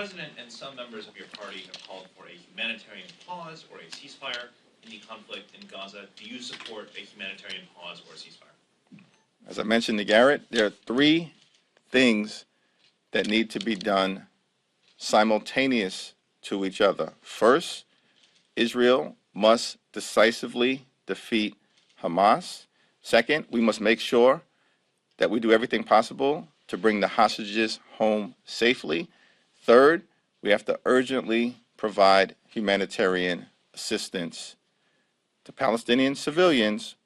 President and some members of your party have called for a humanitarian pause or a ceasefire in the conflict in Gaza. Do you support a humanitarian pause or a ceasefire? As I mentioned to Garrett, there are three things that need to be done simultaneous to each other. First, Israel must decisively defeat Hamas. Second, we must make sure that we do everything possible to bring the hostages home safely. Third, we have to urgently provide humanitarian assistance to Palestinian civilians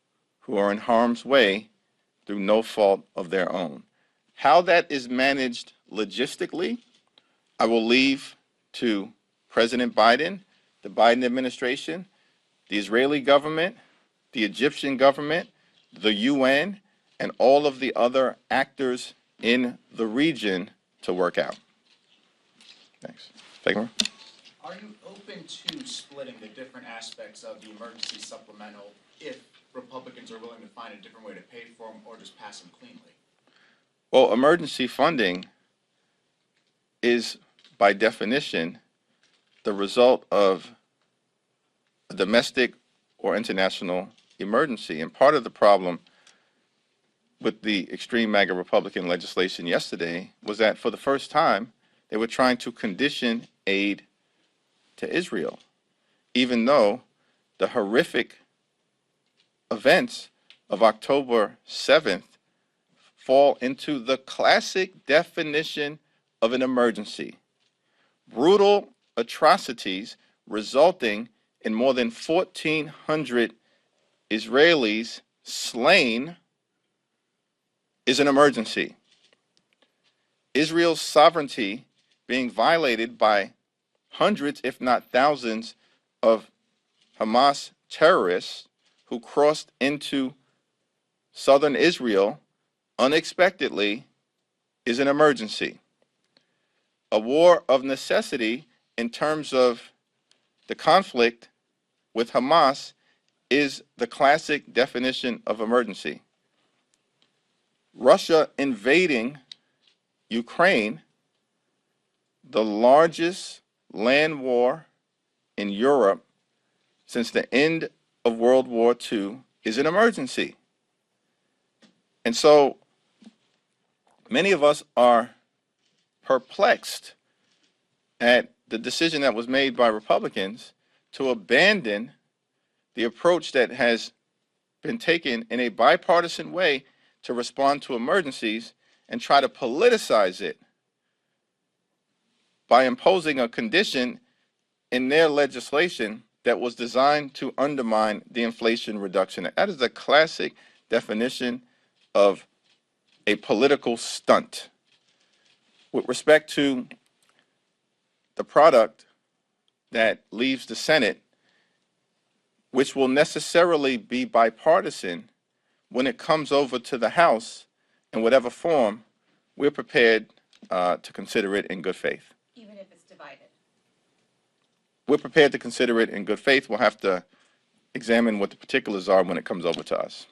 who are in harm's way through no fault of their own. How that is managed logistically, I will leave to President Biden, the Biden administration, the Israeli government, the Egyptian government, the UN, and all of the other actors in the region to work out. Thanks. Fatima? Are you open to splitting the different aspects of the emergency supplemental if Republicans are willing to find a different way to pay for them or just pass them cleanly? Well, emergency funding is, by definition, the result of a domestic or international emergency. And part of the problem with the extreme MAGA Republican legislation yesterday was that for the first time, they were trying to condition aid to Israel, even though the horrific events of October 7th fall into the classic definition of an emergency. Brutal atrocities resulting in more than 1,400 Israelis slain is an emergency. Israel's sovereignty being violated by hundreds, if not thousands, of Hamas terrorists who crossed into southern Israel unexpectedly is an emergency. A war of necessity in terms of the conflict with Hamas is the classic definition of emergency. Russia invading Ukraine, the largest land war in Europe since the end of World War II, is an emergency. And so many of us are perplexed at the decision that was made by Republicans to abandon the approach that has been taken in a bipartisan way to respond to emergencies and try to politicize it by imposing a condition in their legislation that was designed to undermine the Inflation Reduction Act. That is a classic definition of a political stunt. With respect to the product that leaves the Senate, which will necessarily be bipartisan, when it comes over to the House in whatever form, we're prepared to consider it in good faith. Even if it's divided? We're prepared to consider it in good faith. We'll have to examine what the particulars are when it comes over to us.